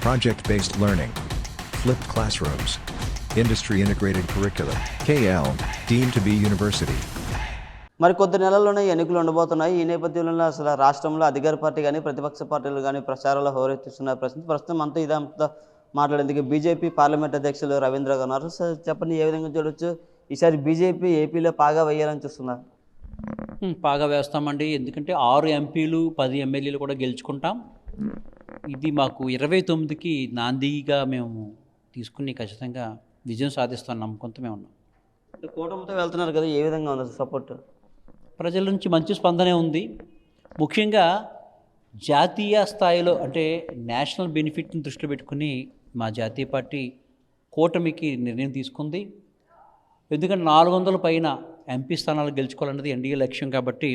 project-based learning, flipped classrooms, industry-integrated curriculum, KL, deemed to be university. మరి కొద్ది నెలల్లోనే ఎన్నికలు ఉండబోతున్నాయి. ఈ నేపథ్యంలో అసలు రాష్ట్రంలో అధికార పార్టీ కానీ ప్రతిపక్ష పార్టీలు కానీ ప్రచారాలు హోరెత్తిస్తున్న ప్రస్తుతం అంతా ఇదంతా మాట్లాడేందుకు బీజేపీ పార్లమెంట్ అధ్యక్షులు రవీంద్ర గారు ఉన్నారు. సార్ చెప్పండి, ఏ విధంగా చూడొచ్చు ఈసారి బీజేపీ ఏపీలో పాగా వేయాలని చూస్తున్నారు? పాగా వేస్తామండి. ఎందుకంటే 6 ఎంపీలు 10 ఎమ్మెల్యేలు కూడా గెలుచుకుంటాం. ఇది మాకు 29కి నాందిగా మేము తీసుకుని ఖచ్చితంగా విజయం సాధిస్తాం నమ్మకంతో మేము ఉన్నాం. అంటే కూటమితో వెళ్తున్నారు కదా, ఏ విధంగా ఉంది సపోర్ట్? ప్రజల నుంచి మంచి స్పందనే ఉంది. ముఖ్యంగా జాతీయ స్థాయిలో అంటే నేషనల్ బెనిఫిట్ని దృష్టిలో పెట్టుకుని మా జాతీయ పార్టీ కూటమికి నిర్ణయం తీసుకుంది. ఎందుకంటే 400 పైన ఎంపీ స్థానాలు గెలుచుకోవాలన్నది ఎన్డీఏ లక్ష్యం. కాబట్టి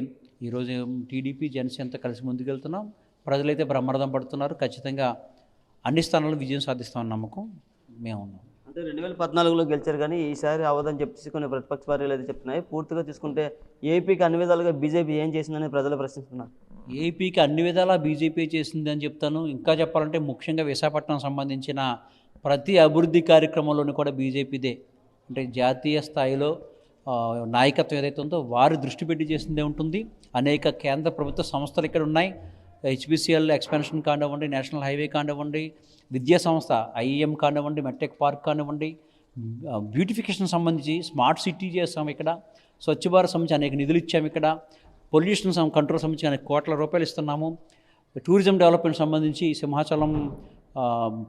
ఈరోజు టీడీపీ జనసేనతో కలిసి ముందుకెళ్తున్నాం. ప్రజలైతే బ్రహ్మరథం పడుతున్నారు. ఖచ్చితంగా అన్ని స్థానాల్లో విజయం సాధిస్తామని నమ్మకం మేము ఉన్నాం. అంటే 2014లో గెలిచారు కానీ ఈసారి అవ్వదని చెప్పేసి కొన్ని ప్రతిపక్ష పార్టీలు అయితే చెప్తున్నాయి. పూర్తిగా తీసుకుంటే ఏపీకి అన్ని విధాలుగా బీజేపీ ఏం చేసిందని ప్రజలు ప్రశ్నిస్తున్నారు. ఏపీకి అన్ని విధాలా బీజేపీ చేసింది అని చెప్తాను. ఇంకా చెప్పాలంటే ముఖ్యంగా విశాఖపట్నం సంబంధించిన ప్రతి అభివృద్ధి కార్యక్రమంలోనూ కూడా బీజేపీదే. అంటే జాతీయ స్థాయిలో నాయకత్వం ఏదైతే ఉందో వారి దృష్టి పెట్టి చేసిందే ఉంటుంది. అనేక కేంద్ర ప్రభుత్వ సంస్థలు ఇక్కడ ఉన్నాయి. హెచ్బిసిఎల్ ఎక్స్పెన్షన్ కానివ్వండి, నేషనల్ హైవే కానివ్వండి, విద్యా సంస్థ ఐఎం కానివ్వండి, మెట్టెక్ పార్క్ కానివ్వండి, బ్యూటిఫికేషన్ సంబంధించి స్మార్ట్ సిటీ చేస్తాం ఇక్కడ, స్వచ్ఛ భారత్ సంబంధించి అనేక నిధులు ఇచ్చాము ఇక్కడ, పొల్యూషన్ కంట్రోల్ సంబంధించి అనేక కోట్ల రూపాయలు ఇస్తున్నాము. టూరిజం డెవలప్మెంట్ సంబంధించి సింహాచలం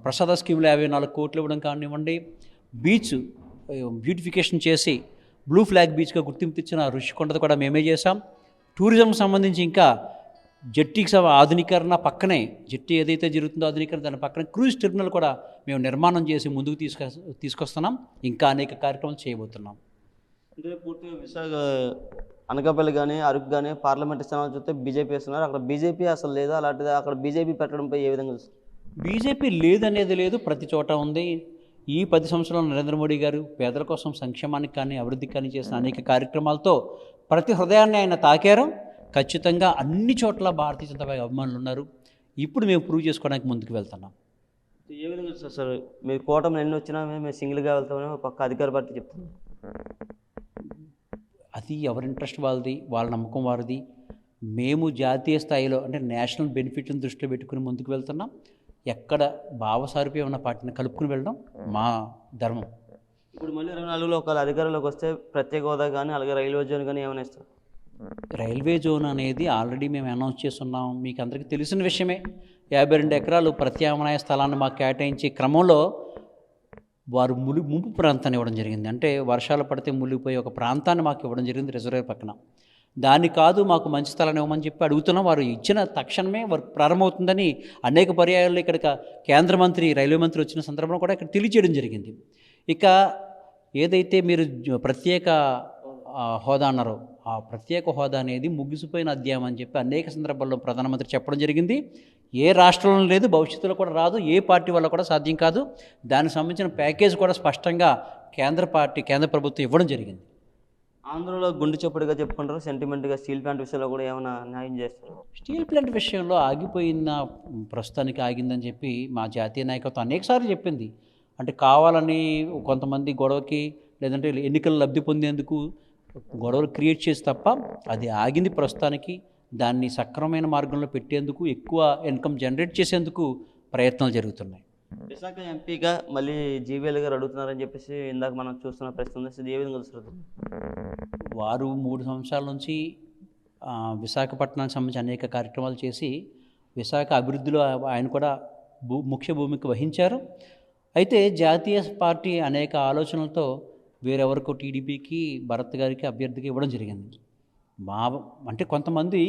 ప్రసాద స్కీమ్లో 54 కోట్లు ఇవ్వడం కానివ్వండి, బీచ్ బ్యూటిఫికేషన్ చేసి బ్లూ ఫ్లాగ్ బీచ్గా గుర్తింపు ఇచ్చిన ఋషికొండది కూడా మేమే చేసాం. టూరిజం సంబంధించి ఇంకా జట్టీకి ఆధునీకరణ పక్కనే జట్టి ఏదైతే జరుగుతుందో ఆధునీకరణ దాని పక్కనే క్రూజ్ టెర్మినల్ కూడా మేము నిర్మాణం చేసి ముందుకు తీసుకొస్తున్నాం. ఇంకా అనేక కార్యక్రమాలు చేయబోతున్నాం. అంటే పూర్తిగా విశాఖ అనకాపల్లి కానీ అరకు కానీ పార్లమెంట్ స్థానాలు చూస్తే బీజేపీ వేస్తున్నారు. అక్కడ బీజేపీ అసలు లేదా, అలాంటిది అక్కడ బీజేపీ పెట్టడంపై ఏ విధంగా చూస్తారు? బీజేపీ లేదనేది లేదు, ప్రతి చోట ఉంది. ఈ 10 సంవత్సరాలు నరేంద్ర మోడీ గారు పేదల కోసం సంక్షేమానికి కానీ అభివృద్ధికి కానీ చేసిన అనేక కార్యక్రమాలతో ప్రతి హృదయాన్ని ఆయన తాకారు. ఖచ్చితంగా అన్ని చోట్ల భారతీయ జనతా పార్టీ అభిమానులు ఉన్నారు. ఇప్పుడు మేము ప్రూవ్ చేసుకోవడానికి ముందుకు వెళ్తున్నాం. ఏ విధంగా చూస్తారు సార్? మీరు కూటమి ఎన్ని వచ్చినా మేము సింగిల్గా వెళ్తామని పక్క అధికార పార్టీ చెప్తుంది. అది ఎవరి ఇంట్రెస్ట్ వాళ్ళది, వాళ్ళ నమ్మకం వారిది. మేము జాతీయ స్థాయిలో అంటే నేషనల్ బెనిఫిట్ని దృష్టిలో పెట్టుకుని ముందుకు వెళ్తున్నాం. ఎక్కడ భావసారూప్యం ఉన్న పార్టీని కలుపుకుని వెళ్ళడం మా ధర్మం. ఇప్పుడు మళ్ళీ 24లో ఒకవేళ అధికారంలోకి వస్తే ప్రత్యేక హోదా కానీ అలాగే రైల్వే జోన్ కానీ ఏమైనా ఇస్తారు? రైల్వే జోన్ అనేది ఆల్రెడీ మేము అనౌన్స్ చేస్తున్నాం. మీకు అందరికీ తెలిసిన విషయమే. 52 ఎకరాలు ప్రత్యామ్నాయ స్థలాన్ని మాకు కేటాయించే క్రమంలో వారు ముంపు ప్రాంతాన్ని ఇవ్వడం జరిగింది. అంటే వర్షాలు పడితే మునిగిపోయే ఒక ప్రాంతాన్ని మాకు ఇవ్వడం జరిగింది రిజర్వేర్ పక్కన. దాన్ని కాదు మాకు మంచి స్థలాన్ని ఇవ్వమని చెప్పి అడుగుతున్నాం. వారు ఇచ్చిన తక్షణమే వర్క్ ప్రారంభమవుతుందని అనేక పర్యాయాల్లో ఇక్కడ కేంద్ర మంత్రి రైల్వే మంత్రి వచ్చిన సందర్భంలో కూడా ఇక్కడ తెలియజేయడం జరిగింది. ఇక ఏదైతే మీరు ప్రత్యేక హోదా అన్నారో ఆ ప్రత్యేక హోదా అనేది ముగిసిపోయిన అధ్యాయం అని చెప్పి అనేక సందర్భాల్లో ప్రధానమంత్రి చెప్పడం జరిగింది. ఏ రాష్ట్రంలో లేదు, భవిష్యత్తులో కూడా రాదు, ఏ పార్టీ వల్ల కూడా సాధ్యం కాదు. దానికి సంబంధించిన ప్యాకేజ్ కూడా స్పష్టంగా కేంద్ర ప్రభుత్వం ఇవ్వడం జరిగింది. ఆంధ్రలో గుండె చప్పుడుగా చెప్పుకుంటారు, సెంటిమెంట్గా స్టీల్ ప్లాంట్ విషయంలో కూడా ఏమైనా న్యాయం చేస్తారు? స్టీల్ ప్లాంట్ విషయంలో ప్రస్తుతానికి ఆగిందని చెప్పి మా జాతీయ నాయకత్వం అనేకసార్లు చెప్పింది. అంటే కావాలని కొంతమంది గొడవకి లేదంటే ఎన్నికలు లబ్ధి పొందేందుకు గొడవలు క్రియేట్ చేసి తప్ప అది ఆగింది ప్రస్తుతానికి. దాన్ని సక్రమమైన మార్గంలో పెట్టేందుకు, ఎక్కువ ఇన్కమ్ జనరేట్ చేసేందుకు ప్రయత్నాలు జరుగుతున్నాయి. విశాఖ ఎంపీగా మళ్ళీ జీవీఎల్ గారు అడుగుతున్నారని చెప్పేసి ఇందాక మనం చూస్తున్న ప్రశ్న ఏ విధంగా చూస్తుంది? వారు 3 సంవత్సరాల నుంచి విశాఖపట్నానికి సంబంధించి అనేక కార్యక్రమాలు చేసి విశాఖ అభివృద్ధిలో ఆయన కూడా ముఖ్య భూమిక వహించారు. అయితే జాతీయ పార్టీ అనేక ఆలోచనలతో వేరెవరికో టీడీపీకి భరత్ గారికి అభ్యర్థికి ఇవ్వడం జరిగింది. అంటే కొంతమంది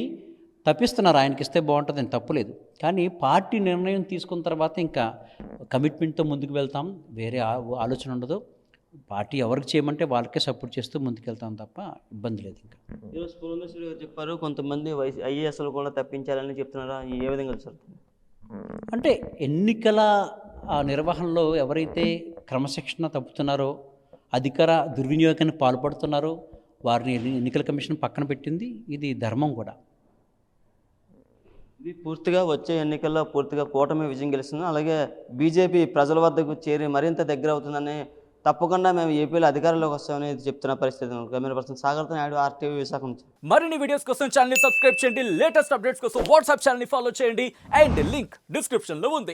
తప్పిస్తున్నారు, ఆయనకి ఇస్తే బాగుంటుందని, తప్పులేదు. కానీ పార్టీ నిర్ణయం తీసుకున్న తర్వాత ఇంకా కమిట్మెంట్తో ముందుకు వెళ్తాం. వేరే ఆలోచన ఉండదు. పార్టీ ఎవరికి చేయమంటే వాళ్ళకే సపోర్ట్ చేస్తూ ముందుకెళ్తాం తప్ప ఇబ్బంది లేదు. ఇంకా ఈరోజు పురంధేశ్వరి గారు చెప్పారు, కొంతమంది ఐఏఎస్లు కూడా తప్పించాలని చెప్తున్నారా? ఏ విధంగా సార్? అంటే ఎన్నికల నిర్వహణలో ఎవరైతే క్రమశిక్షణ తప్పుతున్నారో, అధికార దుర్వినియోగానికి పాల్పడుతున్నారో వారిని ఎన్నికల కమిషన్ పక్కన పెట్టింది. ఇది ధర్మం కూడా. ఇది పూర్తిగా వచ్చే ఎన్నికల్లో పూర్తిగా కూటమి విజయం గెలుస్తుంది. అలాగే బీజేపీ ప్రజల వద్దకు చేరి మరింత దగ్గర అవుతుందని, తప్పకుండా మేము ఏపీలో అధికారంలోకి వస్తామని చెప్తున్న పరిస్థితి. కెమెరా పర్సన్ సాగర్తో నాయుడు, RTV విశాఖ నుంచి. మరిన్ని వీడియోస్ కోసం ఛానల్ ని సబ్స్క్రైబ్ చేయండి. లేటెస్ట్ అప్డేట్స్ కోసం వాట్సాప్ ఛానల్ ని ఫాలో చేయండి. అండ్ లింక్ డిస్క్రిప్షన్ లో ఉంది.